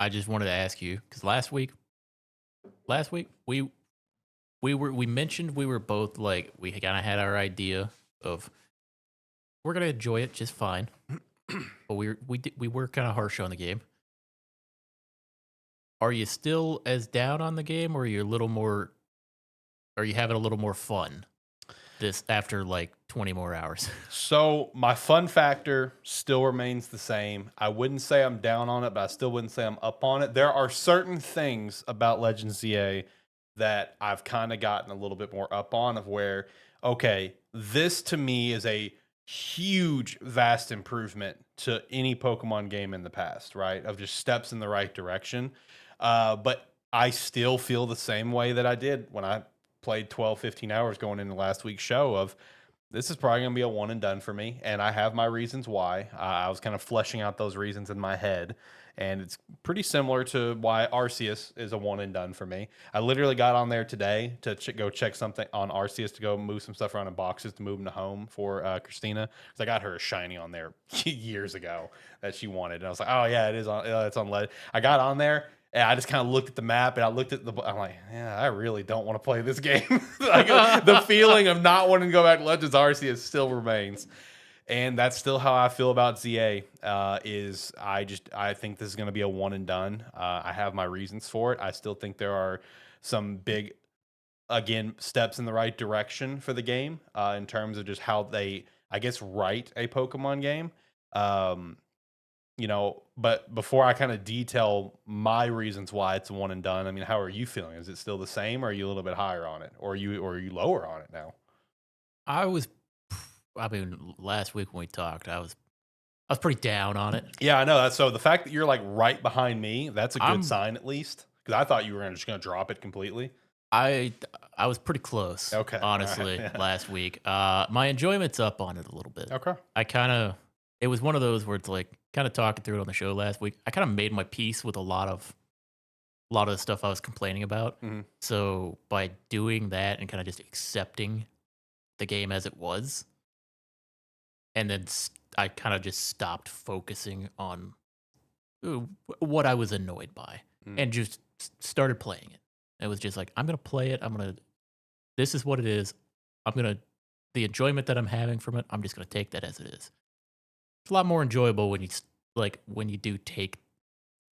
I just wanted to ask you because last week we mentioned we were both like we kind of had our idea of we're gonna enjoy it just fine, but we were kind of harsh on the game. Are you still as down on the game, or are you a little more? Are you having a little more fun this after like 20 more hours? So my fun factor still remains the same. I wouldn't say I'm down on it, but I still wouldn't say I'm up on it. There are certain things about Legends ZA that I've kind of gotten a little bit more up on of where, okay, this to me is a huge, vast improvement to any Pokemon game in the past, right? Of just steps in the right direction. But I still feel the same way that I did when I played 12, 15 hours going into last week's show of this is probably going to be a one and done for me. And I have my reasons why. I was kind of fleshing out those reasons in my head. And it's pretty similar to why Arceus is a one and done for me. I literally got on there today to go check something on Arceus to go move some stuff around in boxes to move them to home for Christina. Because I got her a shiny on there years ago that she wanted. And I was like, oh, yeah, it is on. It's on lead. I got on there. And I just kind of looked at the map and I looked at I'm like, yeah, I really don't want to play this game. Like the feeling of not wanting to go back to Legends Arceus still remains. And that's still how I feel about ZA. I think this is going to be a one and done. I have my reasons for it. I still think there are some big, again, steps in the right direction for the game in terms of just how they, I guess, write a Pokemon game. But before I kind of detail my reasons why it's a one and done, I mean, how are you feeling? Is it still the same, or are you a little bit higher on it, or are you lower on it now? I was, I mean, last week when we talked, I was pretty down on it. Yeah, I know that. So the fact that you're like right behind me, that's a good I'm sign at least. Because I thought you were just going to drop it completely. I I was pretty close, Okay, all right, honestly, yeah. last week. My enjoyment's up on it a little bit. Okay, I kind of it was one of those where it's like kind of talking through it on the show last week. I kind of made my peace with a lot of the stuff I was complaining about. hmm So by doing that and kind of just accepting the game as it was, and then I kind of just stopped focusing on what I was annoyed by mm and just started playing it. It was just like I'm gonna play it. This is what it is. The enjoyment that I'm having from it. I'm just gonna take that as it is. It's a lot more enjoyable when when you do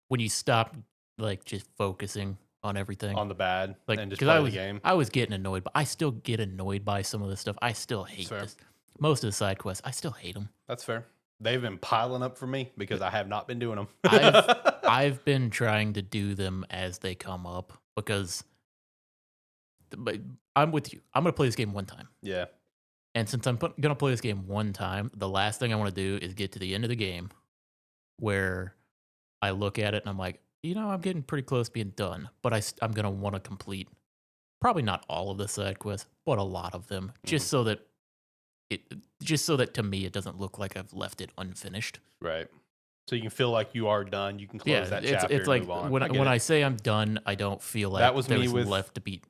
when you stop like just focusing on everything. on the bad Like and just because play the game. I was getting annoyed, but I still get annoyed by some of this stuff. I still That's hate fair. this. Most of the side quests, I still hate them. That's fair. They've been piling up for me because I have not been doing them. I've been trying to do them as they come up because but I'm with you. I'm gonna play this game one time. Yeah. And since gonna play this game one time, the last thing I want to do is get to the end of the game where I look at it and I'm like, I'm getting pretty close to being done, but I'm gonna want to complete probably not all of the side quests, but a lot of them, Mhm. it, just so that to me it doesn't look like I've left it unfinished. Right. So you can feel like you are done. You can Yeah, close that it's chapter it's and like move on. when I get when it. I say I'm done, I don't feel That like was me with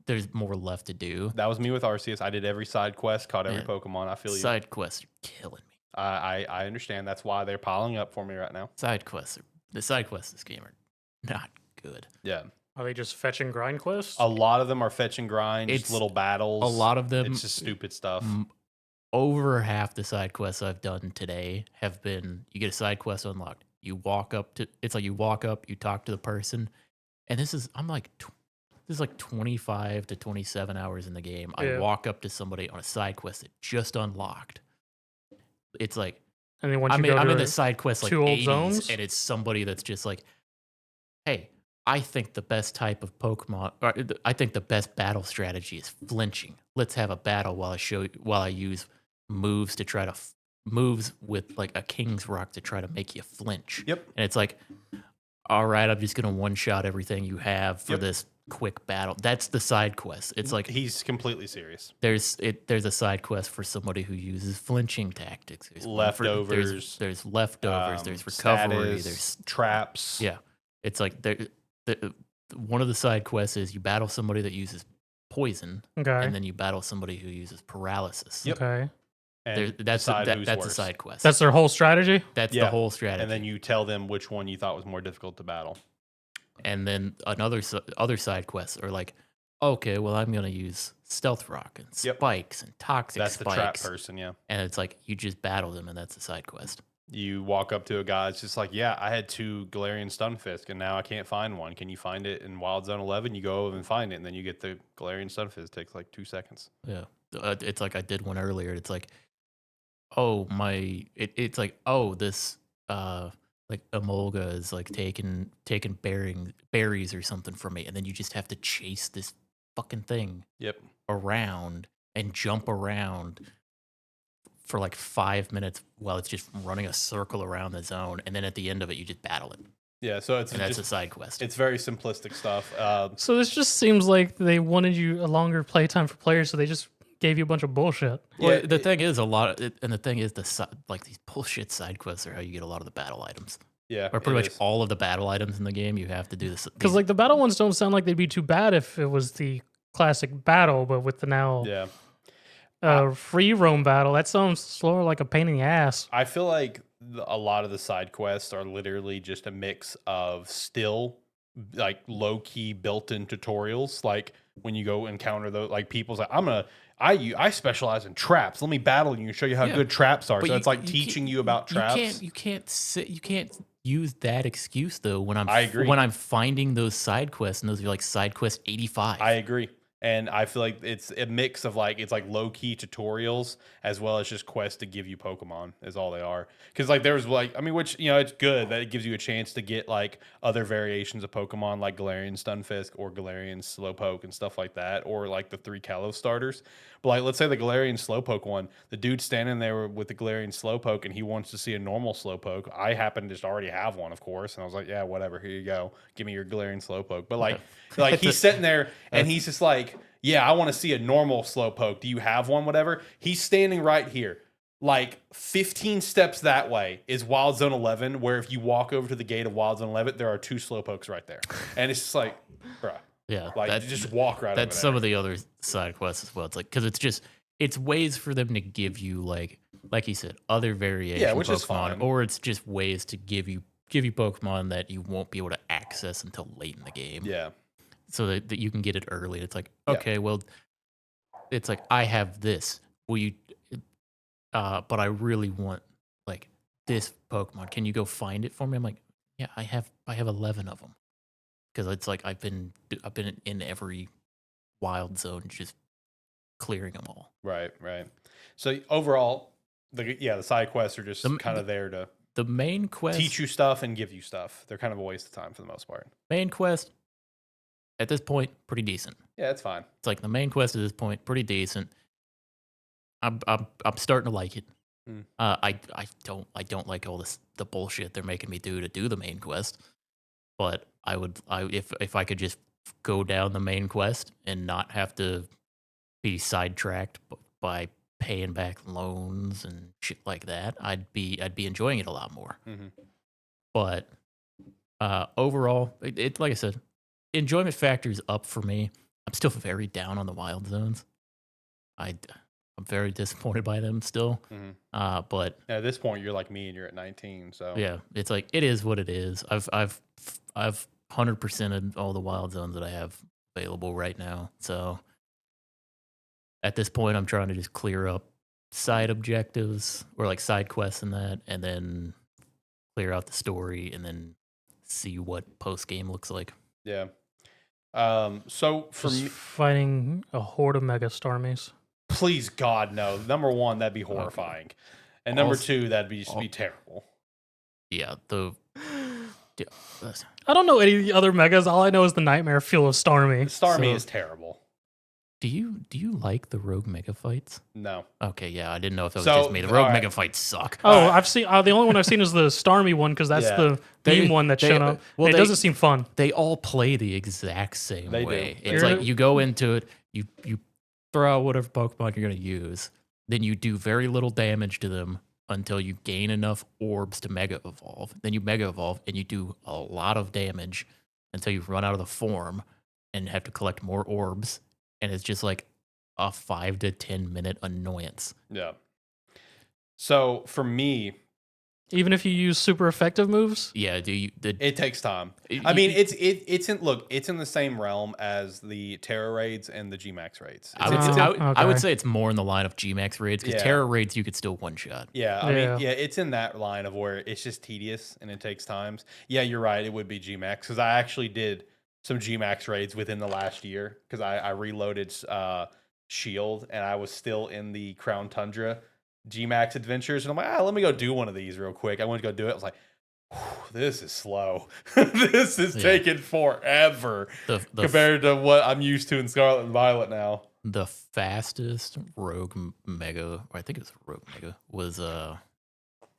there's more left to do. that was me with Arceus. I did every side quest, caught every Man, Pokemon. I feel you. side quests are killing me. I understand. That's why they're piling up for me right now. The side quests in this game are not good. Yeah. Are they just fetch and grind quests? A lot of them are fetch and grind, just It's little battles. a lot of them. It's just stupid stuff. Over half the side quests I've done today have been you get a side quest unlocked. It's like you walk up, you talk to the person, and this is 25 to 27 hours in the game. I Yeah. walk up to somebody on a side quest that just unlocked. It's like And then once I'm you go in to the side quest like two old 80s, zones? and it's somebody that's just like, hey, I think the best type of Pokemon, I think the best battle strategy is flinching. Let's have a battle while I use moves to try to moves with like a King's Rock to try to make you flinch. Yep. And it's like, all right, I'm just gonna one shot everything you have for Yep. this quick battle. That's the side quest. It's like He's completely serious. there's a side quest for somebody who uses flinching tactics. There's one for- Leftovers, there's leftovers. There's recovery. status, There's traps. yeah. It's like one of the side quests is you battle somebody that uses poison, Okay. and then you battle somebody who uses paralysis. Yep. Okay. And That's decide who's a worse. side quest. That's their whole strategy? That's Yeah. the whole strategy. And then you tell them which one you thought was more difficult to battle. And then other side quests are like, okay, well, I'm gonna use stealth rock and Yep. spikes and toxic That's the trap spikes, person, yeah. and it's like you just battle them, and that's a side quest. You walk up to a guy, it's just like, yeah, I had 2 Galarian Stunfisk, and now I can't find one. Can you find it in Wild Zone 11? You go over and find it, and then you get the Galarian Stunfisk. It takes like 2 seconds. Yeah, it's like I did one earlier. It's like, it's like, this like Emolga is like taking berries or something from me, and then you just have to chase this fucking thing Yep. around and jump around for like 5 minutes while it's just running a circle around the zone, and then at the end of it, you just battle it, Yeah, so it's and that's just, a side quest. it's very simplistic stuff. So this just seems like they wanted you a longer playtime for players, so they just gave you a bunch of bullshit. Well, Yeah, the thing is, and the thing is, like these bullshit side quests are how you get a lot of the battle items, yeah, or pretty it much is. all of the battle items in the game. You have to do this Because like the battle ones don't sound like they'd be too bad if it was the classic battle, but with the now Yeah. free roam battle, that sounds slower like a pain in the ass. I feel like a lot of the side quests are literally just a mix of still like low key built in tutorials. Like when you go encounter those, like people's like, I specialize in traps. Let me battle you and show you how Yeah. good traps are. But So it's like you teaching can't- you about traps. You can't use that excuse though when I agree. when I'm finding those side quests, and those are like side quest 85. I agree. And I feel like it's a mix of like, it's like low key tutorials as well as just quests to give you Pokemon is all they are. Cause like there's like, I mean, which, you know, it's good that it gives you a chance to get like other variations of Pokemon like Galarian Stunfisk or Galarian Slowpoke and stuff like that. Or like the 3 Kalos starters. But like, let's say the Galarian Slowpoke one, the dude's standing there with the Galarian Slowpoke and he wants to see a normal Slowpoke. I happen to just already have one, of course. And I was like, yeah, whatever. Here you go. Give me your Galarian Slowpoke. But like, like he's sitting there and he's just like, yeah, I want to see a normal Slowpoke. Do you have one? Whatever. He's standing right here. Like 15 steps that way is Wild Zone 11, where if you walk over to the gate of Wild Zone 11, there are 2 Slowpokes right there. And it's just like, bruh. Yeah, Like, just walk right over That's there. some of the other side quests as well. It's like, because it's ways for them to give you like you said, other variation which Pokemon, is fine. or it's just ways to give you Pokemon that you won't be able to access until late in the game. Yeah. So that you can get it early. It's like, Yeah. okay, well, it's like, I have this. Will you? But I really want like this Pokemon. Can you go find it for me? I'm like, yeah, I have 11 of them. Because it's like I've been in every wild zone, just clearing them all. Right. So overall, the side quests are just kind of there to The main quest, teach you stuff and give you stuff. They're kind of a waste of time for the most part. main quest, at this point, pretty decent. Yeah, it's fine. It's like the main quest at this point, pretty decent. I'm starting to like it. Mm. I don't like all the bullshit they're making me do to do the main quest, but if I could just go down the main quest and not have to be sidetracked by paying back loans and shit like that, I'd be enjoying it a lot more. Mm-hmm. But overall, it like I said, enjoyment factor is up for me. I'm still very down on the wild zones. I'm very disappointed by them still. Mm-hmm. But At this point, you're like me and you're at 19. So yeah, it's like it is what it is. I've 100%ed all the wild zones that I have available right now. So at this point, I'm trying to just clear up side objectives or like side quests and that, and then clear out the story, and then see what post game looks like. yeah. So for Just me, fighting a horde of Mega Starmies. please God no. Number one, that'd be horrifying, and number Also- two, that'd be just be terrible. Yeah, I don't know any of the other megas. All I know is the Nightmare Fuel of Starmie. Starmie So- is terrible. do you like the rogue mega fights? No. Okay, yeah, I didn't know if that was So, just me. The rogue alright. mega fights suck. Oh, Alright. I've seen the only one I've seen is the Starmie one because that's Yeah. the theme one that's they- shown up. well, It they- doesn't seem fun. They all play the exact same They do. way. They It's do. like you go into it, you throw out whatever Pokemon you're gonna use, then you do very little damage to them until you gain enough orbs to Mega Evolve. Then you Mega Evolve and you do a lot of damage until you run out of the form and have to collect more orbs. And it's just like a 5 to 10 minute annoyance. Yeah. So for me, Even if you use super effective moves? Yeah, It takes time. It- I mean, you- it's in the same realm as the Terra raids and the Gmax raids. I would, It's- say, it's- I would okay. say it's more in the line of Gmax raids because Yeah. Terra raids you could still one shot. Yeah, I Yeah. mean, yeah, it's in that line of where it's just tedious and it takes times. Yeah, you're right. It would be Gmax because I actually did some Gmax raids within the last year because I reloaded Shield and I was still in the Crown Tundra Gmax adventures and I'm like, let me go do one of these real quick. I went to go do it. I was like, this is slow. This is Yeah. taking forever The compared to what I'm used to in Scarlet and Violet now. the fastest rogue mega, or I think it was rogue mega, was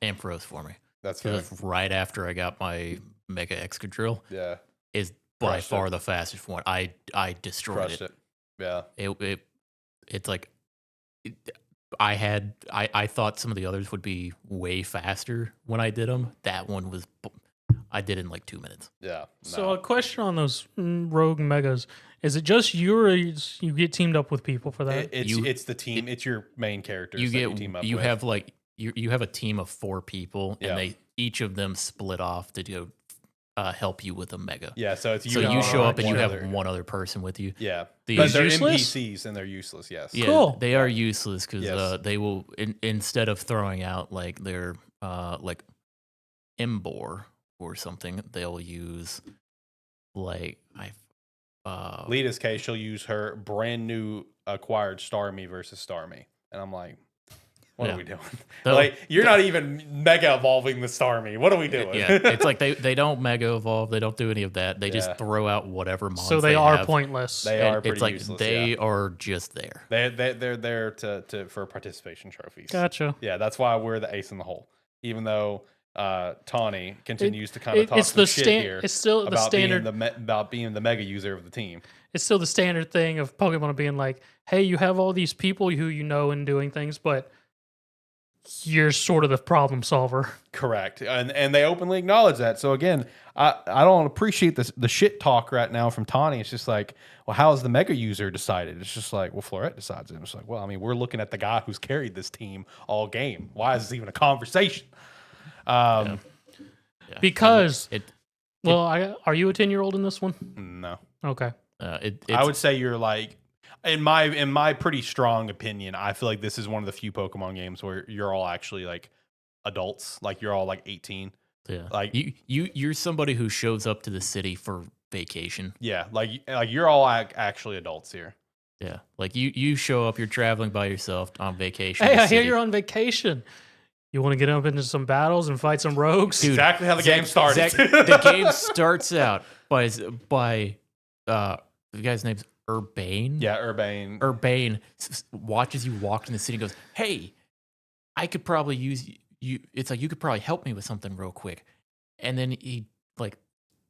Ampharos for me. That's It fair. was right after I got my mega excadrill. Yeah, Is by Crushed far it. the fastest one. I destroyed crushed it. it. Yeah. It's like I thought some of the others would be way faster when I did them. That one was I did it in like 2 minutes. Yeah. So no. a question on those rogue megas. Is it just you or you get teamed up with people for that? It's the team. It's your main characters. You that get team up you with. have like you have a team of 4 people, Yeah. and they each of them split off to go help you with a mega. Yeah, so it's So you show up and you have other. one other person with you. Yeah, The- but He's they're useless? NPCs and they're useless. Yes. Yeah, Cool. they are useless because Yes. they will instead of throwing out like their like Embor or something, they'll use like Lita's case, she'll use her brand new acquired Starmie versus Starmie, and I'm like, what Yeah. are we doing? they'll- Like, you're not even mega evolving the Starmie. What are we doing? yeah, it's like they don't mega evolve, they don't do any of that. They Yeah. just throw out whatever mons So they are have, pointless. They and are pretty it's like useless. they yeah. are just there. They're there to for participation trophies. Gotcha. Yeah, that's why we're the ace in the hole. Even though Tawny continues to kind of talk It's some the shit here It's still the about standard. about being the mega user of the team. It's still the standard thing of Pokemon being like, "Hey, you have all these people who you know and doing things, but you're sort of the problem solver." Correct, and they openly acknowledge that. So again, I don't appreciate the shit talk right now from Tawny. It's just like, well, how has the mega user decided? It's just like, well, Florette decides it. It's like, well, I mean, we're looking at the guy who's carried this team all game. Why is this even a conversation? Yeah, Because, it well, are you a 10-year-old in this one? No, Okay. it's, I would say you're like, in my pretty strong opinion, I feel like this is one of the few Pokemon games where you're all actually like adults, like you're all like 18. yeah. like- you're somebody who shows up to the city for vacation. Yeah, like you're all actually adults here. Yeah, like you show up, you're traveling by yourself on vacation. Hey, to the I hear city. you're on vacation. You want to get up into some battles and fight some rogues? Dude, Exactly how the game started. the game starts out by the guy's name's Urbane. Yeah, Urbane. Urbane watches you walk in the city and goes, "Hey, I could probably use you." It's like you could probably help me with something real quick, and then he like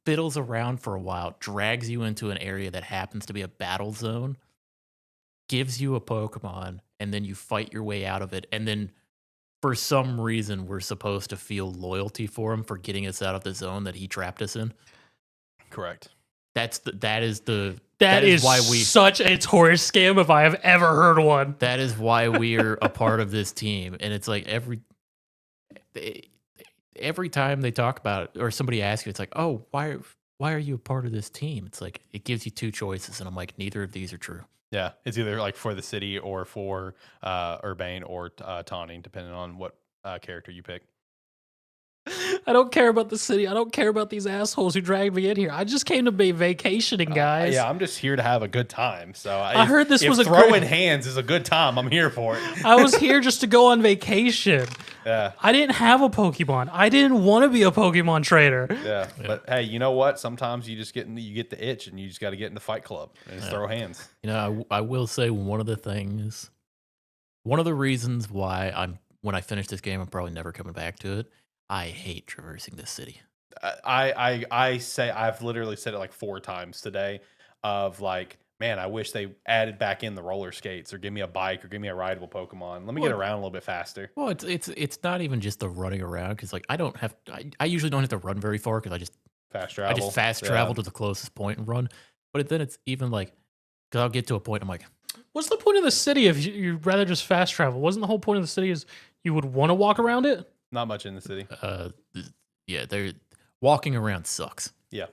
fiddles around for a while, drags you into an area that happens to be a battle zone, gives you a Pokemon, and then you fight your way out of it, and then. For some reason, we're supposed to feel loyalty for him for getting us out of the zone that he trapped us in. Correct. That is that is why we such a tourist scam if I have ever heard one. that is why we're a part of this team. And it's like every time they talk about it or somebody asks you, it's like, oh, why are you a part of this team? It's like it gives you 2 choices, and I'm like, neither of these are true. Yeah, it's either like for the city or for Urbane or Tawny, depending on what character you pick. I don't care about the city. I don't care about these assholes who dragged me in here. I just came to be vacationing, guys. Yeah, I'm just here to have a good time. So I heard this was a throwing great- hands is a good time. I'm here for it. I was here just to go on vacation. Yeah, I didn't have a Pokemon. I didn't want to be a Pokemon trader. yeah. But hey, you know what? Sometimes you just get the itch, and you just got to get in the fight club and just throw hands. You know, I will say one of the reasons why when I finish this game, I'm probably never coming back to it. I hate traversing this city. I say I've literally said it like 4 times today. Of like, man, I wish they added back in the roller skates or give me a bike or give me a rideable Pokemon. Let me get around a little bit faster. Well, it's not even just the running around because like I usually don't have to run very far because Fast travel. I just fast travel to the closest point and run. But then it's even like because I'll get to a point I'm like, What's the point of the city if you'd rather just fast travel? Wasn't the whole point of the city is you would want to walk around it? Not much in the city. Yeah, they're walking around sucks. Yeah.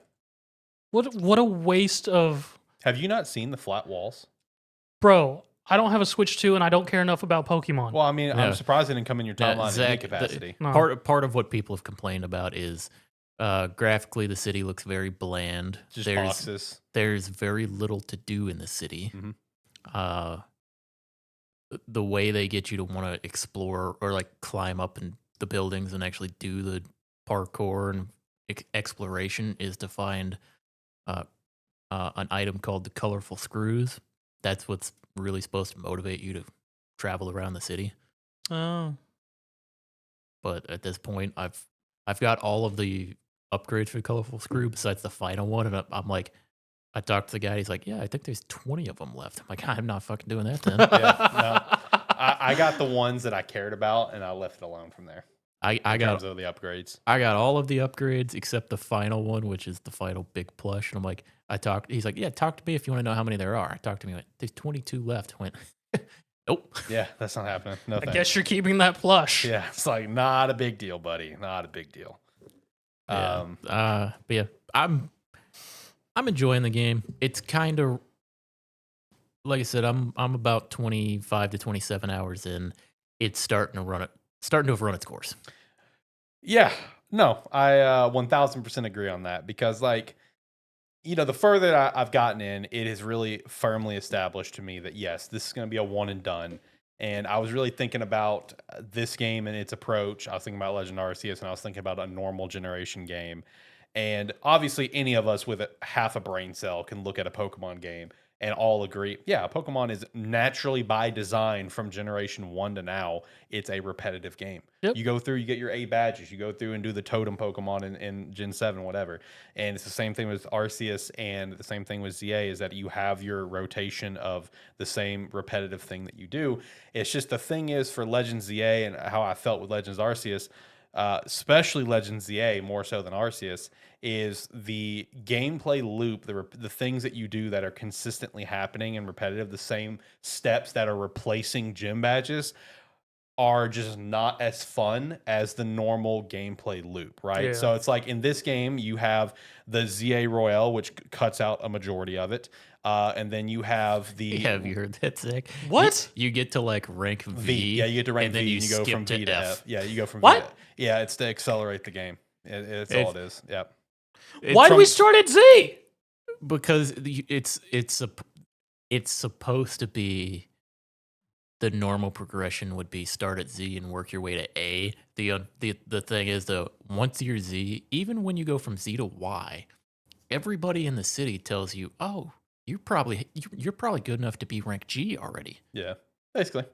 What a waste of Have you not seen the flat walls? bro. I don't have a Switch 2 and I don't care enough about Pokemon. Well, I mean, Yeah. I'm surprised it didn't come in your Yeah, timeline in Zach, any the- capacity. No. Part of what people have complained about is graphically the city looks very bland. Just boxes. There's very little to do in the city. Mhm. The way they get you to want to explore or like climb up in the buildings and actually do the parkour and exploration is to find an item called the colorful screws. That's what's really supposed to motivate you to travel around the city. Oh. But at this point, I've got all of the upgrades for the colorful screw besides the final one, and I'm like, I talked to the guy. He's like, "Yeah, I think there's 20 of them left." I'm like, "I'm not fucking doing that then." Yeah, no. I got the ones that I cared about, and I left it alone from there. I In got terms of the upgrades. I got all of the upgrades except the final one, which is the final big plush. And I'm like, he's like, "Yeah, talk to me if you want to know how many there are." I talked to me, went, "There's 22 left." I went, "Nope." Yeah, that's not happening. No I thanks. guess you're keeping that plush. Yeah, it's like not a big deal, buddy. Not a big deal. Yeah. But yeah, I'm enjoying the game. It's kind of like I said, I'm about 25 to 27 hours in. It's starting to have run its course. Yeah, no, I 1000% agree on that because, like, the further I've gotten in, it has really firmly established to me that yes, this is going to be a one and done. And I was really thinking about this game and its approach. I was thinking about Legend Arceus, and I was thinking about a normal generation game. And obviously, any of us with half a brain cell can look at a Pokemon game and all agree, yeah, Pokemon is naturally by design from generation 1 to now, it's a repetitive game. Yep. You go through, you get your A badges, you go through and do the totem Pokemon in Gen 7, whatever. And it's the same thing with Arceus and the same thing with ZA is that you have your rotation of the same repetitive thing that you do. It's just the thing is for Legends ZA and how I felt with Legends Arceus, especially Legends ZA more so than Arceus, is the gameplay loop, the things that you do that are consistently happening and repetitive, the same steps that are replacing gym badges are just not as fun as the normal gameplay loop, right? Yeah. So it's like in this game, you have the ZA Royale, which cuts out a majority of it. And then you have the... Have you heard that, Zach? What? You get to like rank V. Yeah, you get to rank and then V you and you go skip from to V to F. Yeah, you go from What? V to... Yeah, it's to accelerate the game. It's all it is. Yep. Why did we start at Z? Because it's supposed to be the normal progression would be start at Z and work your way to A. The thing is though, once you're Z, even when you go from Z to Y, everybody in the city tells you, "Oh, you're probably good enough to be rank G already." Yeah, basically.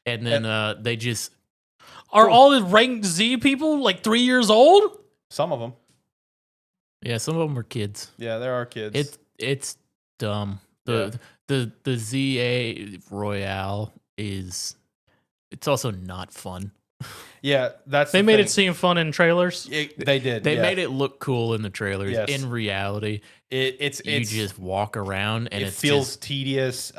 And then they just Are all the ranked Z people like 3 years old? Some of them. some of them are kids. Yeah, there are kids. It's dumb. The ZA Royale it's also not fun. Yeah, that's They the made thing. it seem fun in trailers. They did. They yeah. made it look cool in the trailers. Yes. In reality, It's you just walk around and it it's feels just, tedious.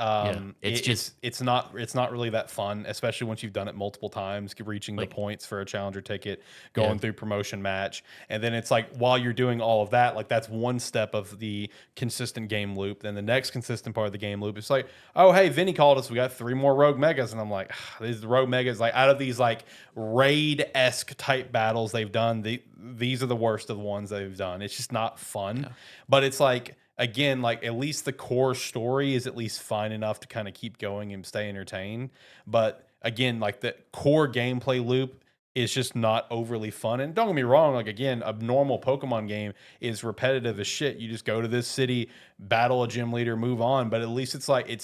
it's It's not really that fun, especially once you've done it multiple times, reaching the points for a challenger ticket, going through promotion match, and then it's like while you're doing all of that, like that's one step of the consistent game loop. Then the next consistent part of the game loop is like, oh hey, Vinny called us. We got 3 more Rogue Megas, and I'm like, these Rogue Megas, like out of these like raid-esque type battles they've done, these are the worst of the ones they've done. It's just not fun, but it's like, again, like at least the core story is at least fine enough to kind of keep going and stay entertained. But again, like the core gameplay loop is just not overly fun. And don't get me wrong, like again, a normal Pokemon game is repetitive as shit. You just go to this city, battle a gym leader, move on. But at least it's like it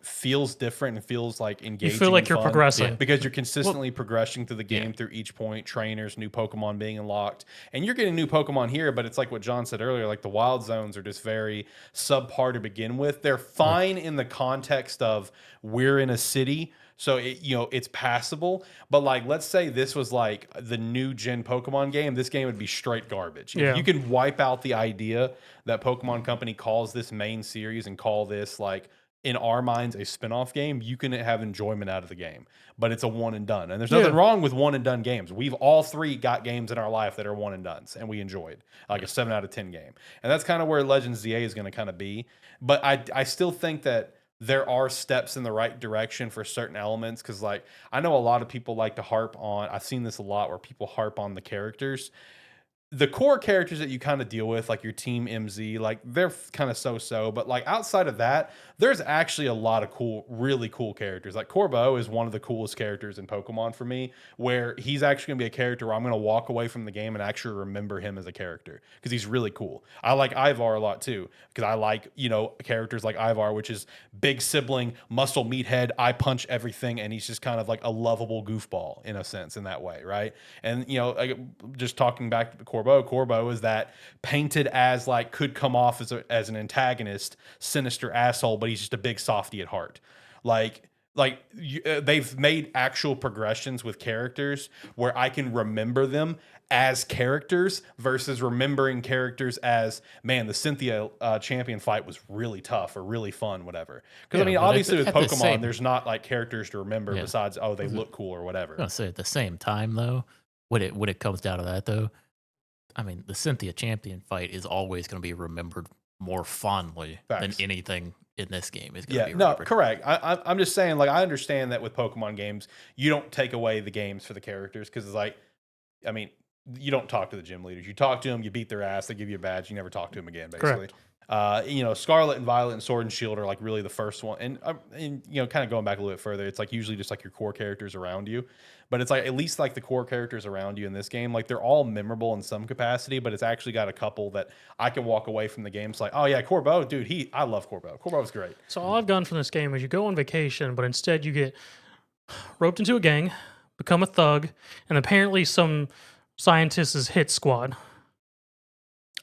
feels different and feels like engaging. You feel like and you're fun progressing. because you're consistently progressing through the game through each point, trainers, new Pokemon being unlocked, and you're getting new Pokemon here. But it's like what John said earlier, like the wild zones are just very subpar to begin with. They're fine in the context of we're in a city. So it's passable, but like let's say this was like the new gen Pokemon game, this game would be straight garbage. Yeah. If you can wipe out the idea that Pokemon Company calls this main series and call this like in our minds a spin-off game, you can have enjoyment out of the game, but it's a one and done. And there's nothing wrong with one and done games. We've all three got games in our life that are one and dones, and we enjoyed like a 7 out of 10 game. And that's kind of where Legends ZA is going to kind of be. But I still think that there are steps in the right direction for certain elements. Cause like, I know a lot of people like to harp on, I've seen this a lot where people harp on the characters. The core characters that you kind of deal with, like your team MZ, like they're kind of so-so, but like outside of that, there's actually a lot of cool, really cool characters. Like Corbo is one of the coolest characters in Pokemon for me, where he's actually gonna be a character where I'm gonna walk away from the game and actually remember him as a character because he's really cool. I like Ivar a lot too, because I like, you know, characters like Ivar, which is big sibling, muscle meathead, I punch everything, and he's just kind of like a lovable goofball in a sense in that way, right? And you know, like, just talking back to Corbo is that painted as like could come off as an antagonist, sinister asshole, but he's just a big softy at heart. They've made actual progressions with characters where I can remember them as characters versus remembering characters as, man, the Cynthia champion fight was really tough or really fun, whatever. Because I mean, obviously with Pokemon, there's not like characters to remember besides, oh, they look cool or whatever. I was gonna say at the same time though, when it comes down to that though, I mean, the Cynthia champion fight is always going to be remembered more fondly than anything in this game is going to be remembered. No, correct. I'm just saying, like, I understand that with Pokemon games, you don't take away the games for the characters because it's like, I mean, you don't talk to the gym leaders. You talk to them, you beat their ass, they give you a badge, you never talk to them again, basically. You know, Scarlet and Violet and Sword and Shield are like really the first one. And you know, kind of going back a little bit further, it's like usually just like your core characters around you. But it's like at least like the core characters around you in this game, like they're all memorable in some capacity, but it's actually got a couple that I can walk away from the game. It's like, oh yeah, Corbo, dude, I love Corbo. Corbo's great. So all I've done from this game is you go on vacation, but instead you get roped into a gang, become a thug, and apparently some scientist's hit squad.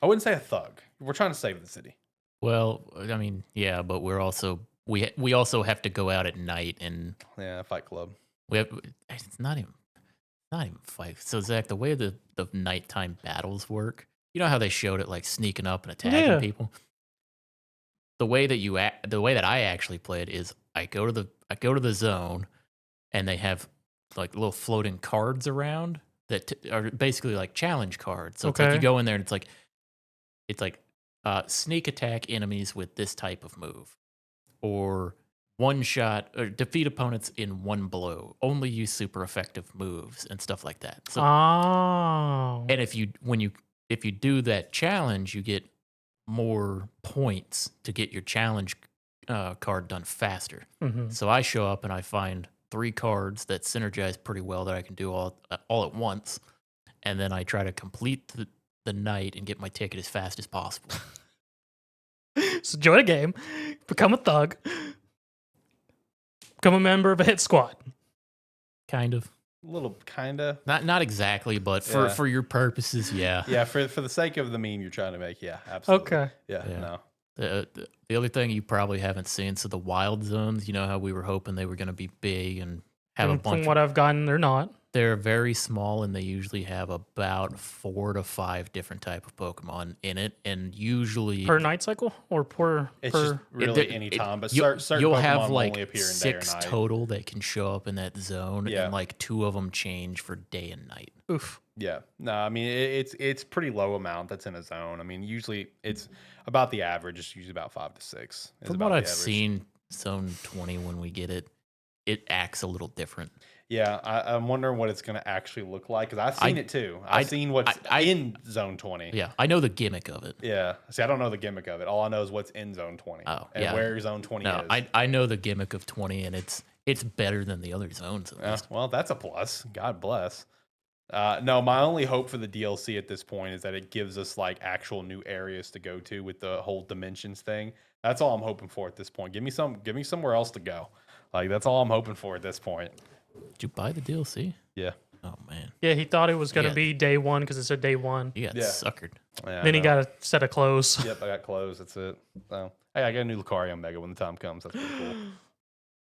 I wouldn't say a thug. We're trying to save the city. Well, I mean, yeah, but we're also we also have to go out at night and Fight Club. It's not even fight. So Zach, the way the nighttime battles work, you know how they showed it like sneaking up and attacking people. The way that I actually play it is I go to the zone, and they have like little floating cards around that are basically like challenge cards. So it's like you go in there and it's like sneak attack enemies with this type of move, or one shot or defeat opponents in one blow. Only use super effective moves and stuff like that. So, and if you do that challenge, you get more points to get your challenge card done faster. So I show up and I find 3 cards that synergize pretty well that I can do all at once, and then I try to complete the night and get my ticket as fast as possible. So join a game, become a thug, become a member of a hit squad. Kind of. A little, kind of. Not exactly, but for your purposes, yeah. Yeah, for the sake of the meme you're trying to make, yeah, absolutely. Okay. Yeah. No. The other thing you probably haven't seen, so the wild zones, you know how we were hoping they were going to be big and have a bunch. From what I've gotten, they're not. They're very small, and they usually have about 4 to 5 different type of Pokemon in it, and usually per night cycle or it's just really any time. But certain you'll Pokemon have will like only appear in 6 day or night. total that can show up in that zone, and like 2 of them change for day and night. Oof. Yeah, no, I mean it's pretty low amount that's in a zone. I mean usually it's about the average. It's usually about 5 to 6. From what I've seen, Zone 20 when we get it, it acts a little different. Yeah, I'm wondering what it's going to actually look like because I've seen it too. I've seen what's in Zone 20. Yeah, I know the gimmick of it. Yeah, see, I don't know the gimmick of it. All I know is what's in Zone 20 and where Zone 20 is. I know the gimmick of 20, and it's better than the other zones. Well, that's a plus. God bless. No, my only hope for the DLC at this point is that it gives us like actual new areas to go to with the whole dimensions thing. That's all I'm hoping for at this point. Give me somewhere else to go. Like that's all I'm hoping for at this point. Did you buy the DLC? Yeah. Oh man. Yeah, he thought it was going to be day 1 because it said day 1. You got suckered. Yeah, then he got a set of clothes. Yep, I got clothes. That's it. So, hey, I got a new Lucario Mega when the time comes. That's pretty cool.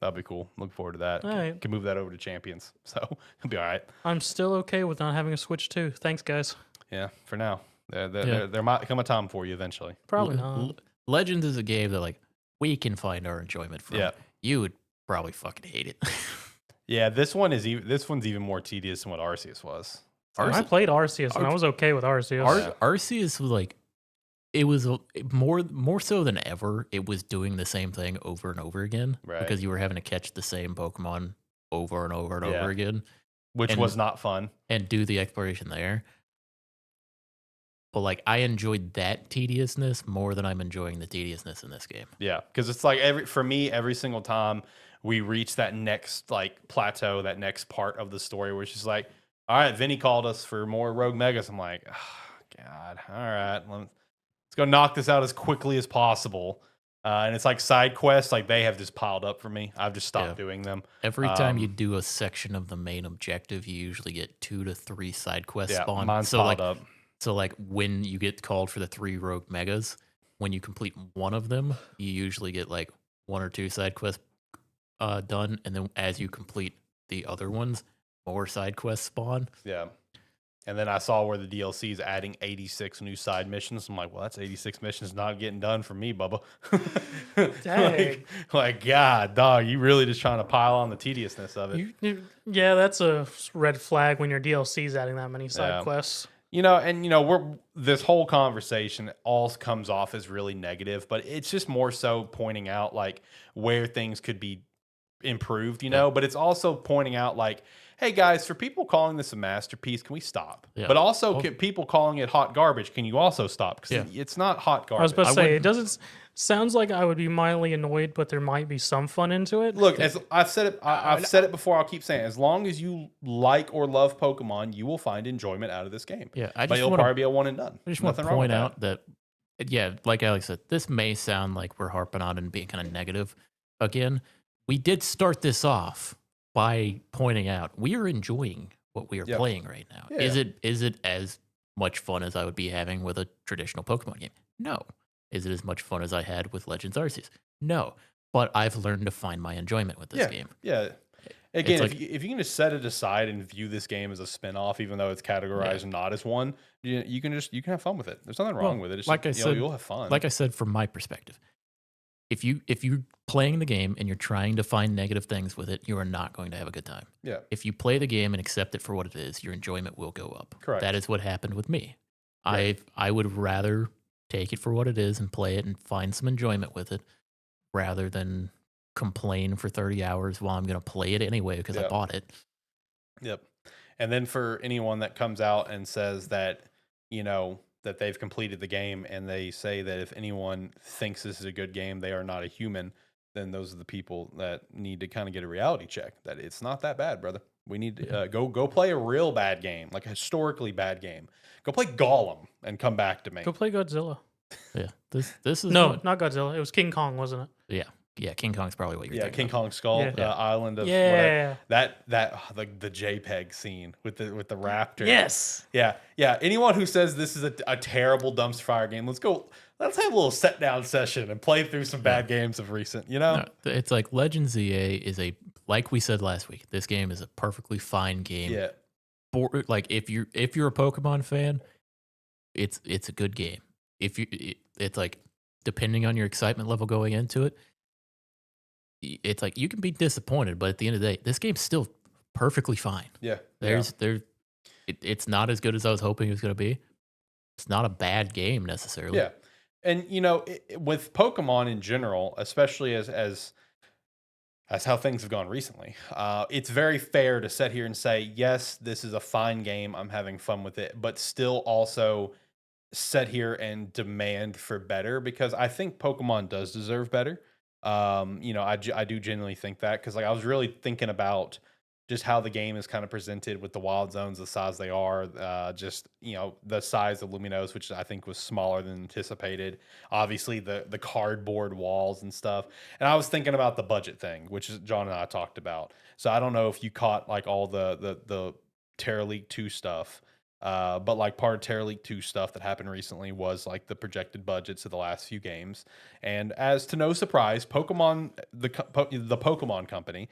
That'll be cool. Look forward to that. All right. Can move that over to Champions. So it'll be all right. I'm still okay with not having a Switch too. Thanks, guys. Yeah, for now. There might come a time for you eventually. Probably not. Legends is a game that like we can find our enjoyment from. Yeah. You would probably fucking hate it. Yeah, this one's even more tedious than what Arceus was. I played Arceus and I was okay with Arceus. Arceus was like, it was more so than ever. It was doing the same thing over and over again because you were having to catch the same Pokemon over and over and over again, which was not fun, and do the exploration there. But like, I enjoyed that tediousness more than I'm enjoying the tediousness in this game. Yeah, because it's like every single time we reach that next like plateau, that next part of the story, where it's just like, all right, Vinny called us for more Rogue Megas. I'm like, oh, God, all right, let's go knock this out as quickly as possible. And it's like side quests, like they have just piled up for me. I've just stopped doing them. Every time you do a section of the main objective, you usually get 2 to 3 side quests spawn. Mine's piled up. So like when you get called for the 3 Rogue Megas, when you complete one of them, you usually get like 1 or 2 side quests done, and then as you complete the other ones, more side quests spawn. Yeah. And then I saw where the DLC is adding 86 new side missions. I'm like, well, that's 86 missions not getting done for me, Bubba. Dang. like, God, dog, you really just trying to pile on the tediousness of it. Yeah, that's a red flag when your DLC is adding that many side quests. This whole conversation all comes off as really negative, but it's just more so pointing out like where things could be improved, but it's also pointing out like, hey guys, for people calling this a masterpiece, can we stop? Yeah. But also people calling it hot garbage, can you also stop? Because it's not hot garbage. I was about to say, it doesn't sounds like I would be mildly annoyed, but there might be some fun into it. Look, as I've said it, I've said it before. I'll keep saying, as long as you like or love Pokemon, you will find enjoyment out of this game. Yeah, but it'll probably be a one and done. I just want to point out that, like Alex said, this may sound like we're harping on and being kind of negative again. We did start this off by pointing out we are enjoying what we are playing right now. Yeah. Is it as much fun as I would be having with a traditional Pokemon game? No. Is it as much fun as I had with Legends Arceus? No. But I've learned to find my enjoyment with this game. Yeah. Again, if you can just set it aside and view this game as a spin-off, even though it's categorized not as one, you can have fun with it. There's nothing wrong with it. It's like I said, you'll have fun. Like I said, from my perspective, if you're playing the game and you're trying to find negative things with it, you are not going to have a good time. Yeah. If you play the game and accept it for what it is, your enjoyment will go up. Correct. That is what happened with me. Right. I would rather take it for what it is and play it and find some enjoyment with it rather than complain for 30 hours while I'm going to play it anyway because I bought it. Yep. And then for anyone that comes out and says that, that they've completed the game and they say that if anyone thinks this is a good game, they are not a human, then those are the people that need to kind of get a reality check that it's not that bad, brother. We need to go play a real bad game, like a historically bad game. Go play Gollum and come back to me. Go play Godzilla. Yeah. This is not Godzilla. It was King Kong, wasn't it? Yeah. Yeah, King Kong's probably what you're thinking. King Kong Skull, Island of whatever. The JPEG scene with the raptor. Yes. Yeah. Anyone who says this is a terrible dumpster fire game, let's have a little set down session and play through some bad games of recent. No, it's like Legends EA is like we said last week. This game is a perfectly fine game. Yeah. Like if you're a Pokemon fan, it's a good game. It's like depending on your excitement level going into it. It's like you can be disappointed, but at the end of the day, this game's still perfectly fine. Yeah. It's not as good as I was hoping it was going to be. It's not a bad game necessarily. Yeah. And with Pokemon in general, especially as how things have gone recently, it's very fair to sit here and say, yes, this is a fine game. I'm having fun with it, but still also sit here and demand for better because I think Pokemon does deserve better. I do genuinely think that because I was really thinking about just how the game is kind of presented with the wild zones, the size they are, the size of Luminos, which I think was smaller than anticipated. Obviously the cardboard walls and stuff. And I was thinking about the budget thing, which is John and I talked about. So I don't know if you caught like all the Terra League 2 stuff. But like part of Terra League 2 stuff that happened recently was like the projected budgets of the last few games. And as to no surprise, Pokemon, the Pokemon company,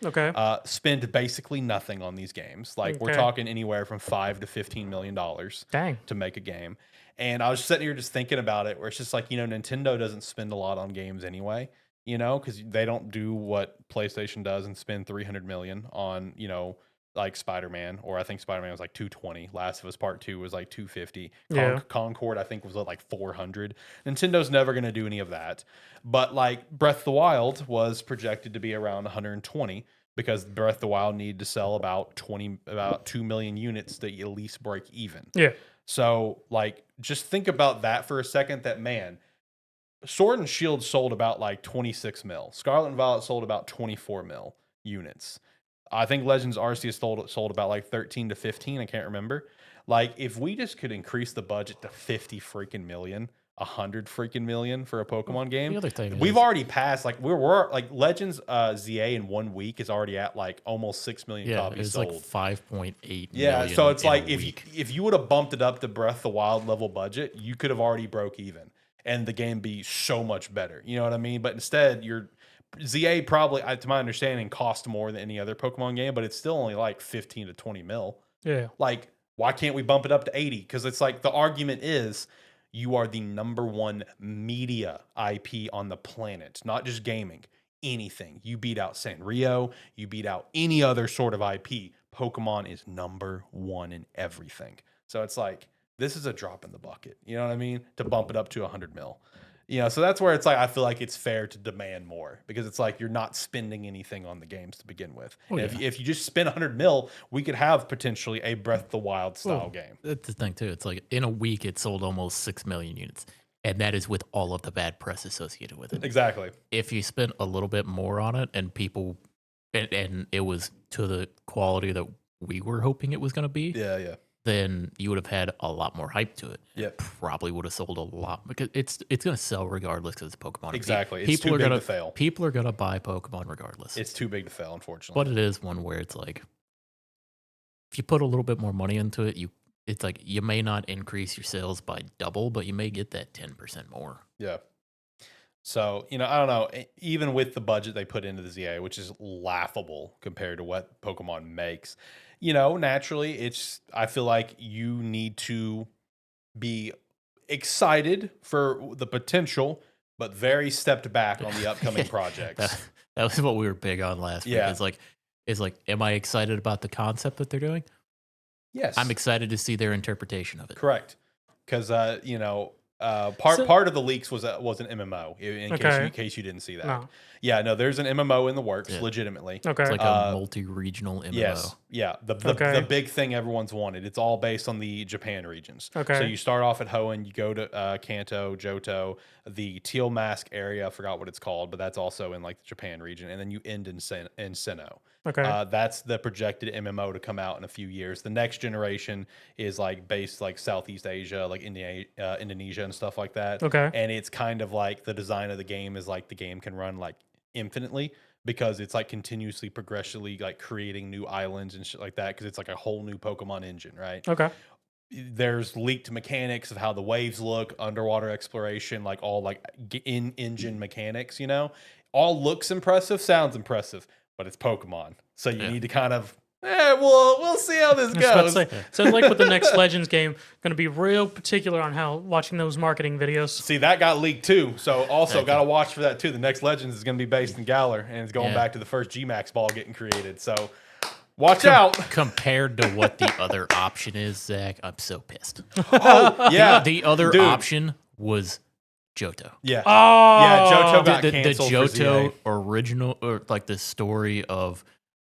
spend basically nothing on these games. Like we're talking anywhere from $5 to $15 million to make a game. And I was sitting here just thinking about it where it's just like, Nintendo doesn't spend a lot on games anyway. you know, because they don't do what PlayStation does and spend 300 million on, you know, like Spider-Man, or I think Spider-Man was like 220. Last of Us Part 2 was like 250. Yeah. Concord, I think, was like 400. Nintendo's never going to do any of that. But like Breath of the Wild was projected to be around 120 because Breath of the Wild needed to sell about 2 million units to at least break even. Yeah. So like just think about that for a second, that man, Sword and Shield sold about like 26 mil. Scarlet and Violet sold about 24 mil units. I think Legends Arceus sold about like 13 to 15. I can't remember. Like, if we just could increase the budget to 50 freaking million, 100 freaking million for a Pokemon game, The other thing we've is, already passed. Like, we're like Legends ZA in 1 week is already at like almost 6 million yeah, copies it's sold. like 5.8 Yeah, million so it's in a like week. if you would have bumped it up to Breath of the Wild level budget, you could have already broke even, and the game be so much better. You know what I mean? But instead, your ZA probably, to my understanding, cost more than any other Pokemon game, but it's still only like 15 to 20 mil. Yeah. Like, why can't we bump it up to 80? Because it's like the argument is you are the #1 media IP on the planet, not just gaming, anything. You beat out Sanrio, you beat out any other sort of IP. Pokemon is #1 in everything. So it's like, this is a drop in the bucket. You know what I mean? To bump it up to 100 mil. You know, so that's where it's like, I feel like it's fair to demand more because it's like you're not spending anything on the games to begin with. Oh, And yeah. if you just spend 100 mil, we could have potentially a Breath of the Wild style Well, game. That's the thing too. It's like in a week it sold almost 6 million units, and that is with all of the bad press associated with it. Exactly. If you spent a little bit more on it, and people, and it was to the quality that we were hoping it was going to be, Yeah. then you would have had a lot more hype to it. Yep. Probably would have sold a lot because it's going to sell regardless because it's Pokemon. Exactly. It's People too are big gonna to fail. People are gonna buy Pokemon regardless. It's too big to fail, unfortunately. But it is one where it's like, if you put a little bit more money into it, it's like you may not increase your sales by double, but you may get that 10% more. Yeah. So, you know, I don't know. Even with the budget they put into the ZA, which is laughable compared to what Pokemon makes, you know, naturally, I feel like you need to be excited for the potential, but very stepped back on the upcoming projects. That was what we were big on last week. Yeah. It's like, am I excited about the concept that they're doing? Yes. I'm excited to see their interpretation of it. Correct. Because, you know, part of the leaks was an MMO. In case you didn't see that. No. Yeah, no, there's an MMO in the works, Yeah. legitimately. Okay. It's like a multi-regional MMO. Yes, yeah, the big thing everyone's wanted. It's all based on the Japan regions. So Okay. you start off at Hoenn, you go to Kanto, Johto, the Teal Mask area. I forgot what it's called, but that's also in like the Japan region, and then you end in Sinnoh. Okay. That's the projected MMO to come out in a few years. The next generation is like based like Southeast Asia, like Indonesia and stuff like that. Okay. And it's kind of like the design of the game is like the game can run like infinitely because it's like continuously progressively like creating new islands and shit like that because it's like a whole new Pokemon engine, right? Okay. There's leaked mechanics of how the waves look, underwater exploration, like all like in-engine mechanics, you know? All looks impressive, sounds impressive, but it's Pokemon. So you need to kind of we'll see how this I was about to goes. say, so like with the next Legends game, going to be real particular on how watching those marketing videos. See, that got leaked too. So also got to watch for that too. The next Legends is going to be based in Galar, and it's going back to the first G-Max ball getting created. So watch out. Compared to what the other option is, Zach, I'm so pissed. Oh, yeah. The other Dude. option was Johto. Yeah. Oh, Yeah, Johto got The canceled for Johto ZA. original, or like the story of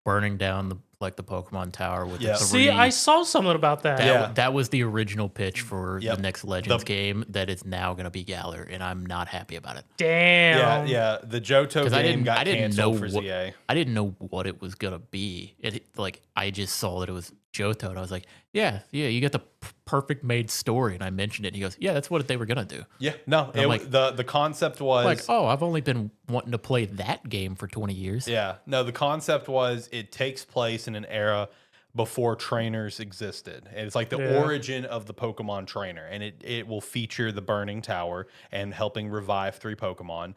burning down the Pokemon Tower with Yeah. the 3. See, I saw something about that. Yeah. That was the original pitch for Yep. the next Legends game that is now going to be Galar, and I'm not happy about it. Damn. Yeah. The Johto 'Cause game got I didn't canceled know for what, ZA. I didn't know what it was gonna be. Like I just saw that it was Johto, and I was like, yeah, you got the perfect made story. And I mentioned it, and he goes, yeah, that's what they were gonna do. Yeah, no. I'm like- The concept was Like, oh, I've only been wanting to play that game for 20 years. yeah, no. The concept was it takes place in an era before trainers existed, and it's like the Yeah. origin of the Pokemon trainer, and it will feature the Burning Tower and helping revive 3 Pokemon.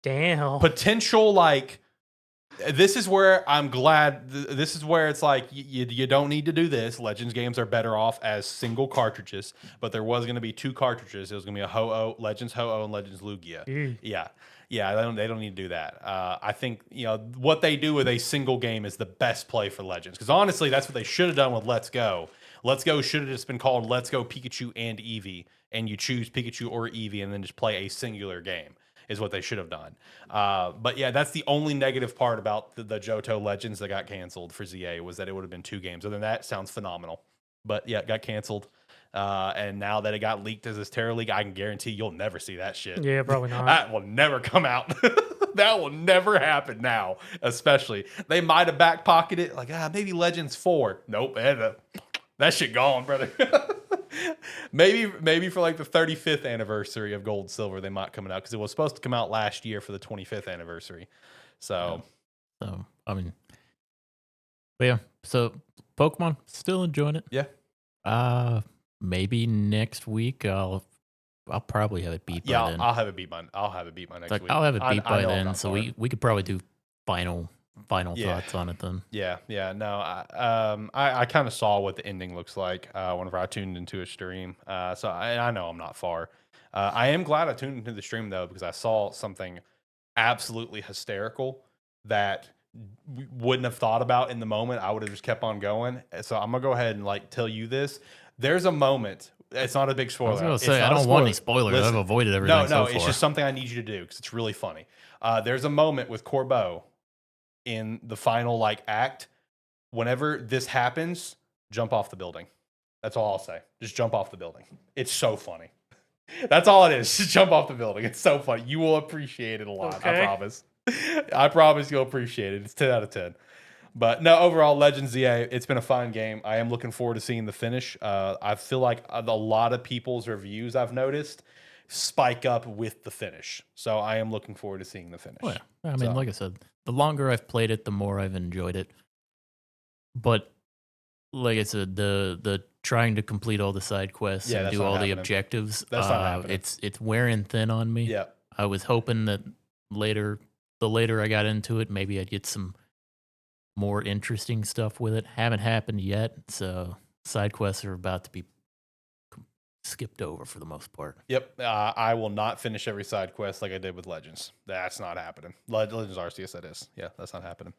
Damn. Potential like This is where I'm glad. This is where it's like you don't need to do this. Legends games are better off as single cartridges. But there was going to be 2 cartridges. It was going to be a Ho-Oh, Legends Ho-Oh, and Legends Lugia. Yeah, yeah. They don't need to do that. I think what they do with a single game is the best play for Legends. Because honestly, that's what they should have done with Let's Go. Let's Go should have just been called Let's Go Pikachu and Eevee, and you choose Pikachu or Eevee, and then just play a singular game. Is what they should have done. But yeah, that's the only negative part about the Johto Legends that got canceled for ZA was that it would have been 2 games. Other than that, sounds phenomenal. But yeah, it got canceled. And now that it got leaked as this Terra League, I can guarantee you'll never see that shit. Yeah, probably not. That will never come out. That will never happen now, especially. They might have back pocketed it, like, maybe Legends 4. Nope, that shit gone, brother. Maybe for like the 35th anniversary of Gold Silver, they might come out because it was supposed to come out last year for the 25th anniversary. So, I mean, but yeah. So Pokemon, still enjoying it. yeah, Maybe next week I'll probably have it beat by then. I'll have it beat by next week. I'll have it beat by I know I'm then, not so far. we could probably do final thoughts on it then. Yeah. No, I kind of saw what the ending looks like whenever I tuned into a stream. So I know I'm not far. I am glad I tuned into the stream though because I saw something absolutely hysterical that we wouldn't have thought about in the moment. I would have just kept on going. So I'm gonna go ahead and like tell you this. There's a moment. It's not a big spoiler. I was gonna It's say not I a don't want any spoiler. spoilers. I've Listen, avoided everything so far. it's just something I need you to do because it's really funny. There's a moment with Corbeau in the final like act. Whenever this happens, jump off the building. That's all I'll say. Just jump off the building. It's so funny. That's all it is. Just jump off the building. It's so funny. You will appreciate it a lot. I Okay. promise. I promise you'll appreciate it. It's 10 out of 10. But no, overall, Legends ZA, it's been a fun game. I am looking forward to seeing the finish. I feel like a lot of people's reviews I've noticed spike up with the finish. So I am looking forward to seeing the finish. Oh, yeah. I mean, like I said, the longer I've played it, the more I've enjoyed it. But like I said, the trying to complete all the side quests Yeah, and that's do not all the happening. objectives, That's not happening. it's wearing thin on me. Yeah. I was hoping that the later I got into it, maybe I'd get some more interesting stuff with it. Haven't happened yet, so side quests are about to be skipped over for the most part. Yep. I will not finish every side quest like I did with Legends. That's not happening. Legends Arceus, that is. Yeah, that's not happening.